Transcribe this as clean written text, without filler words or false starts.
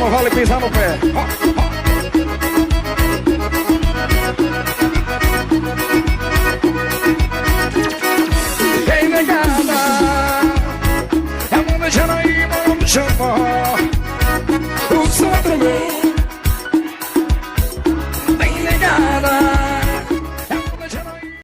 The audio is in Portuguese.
não vale pisar no pé. Ei, negada, eu vou deixar aí, vamos chamar o Sandro meu.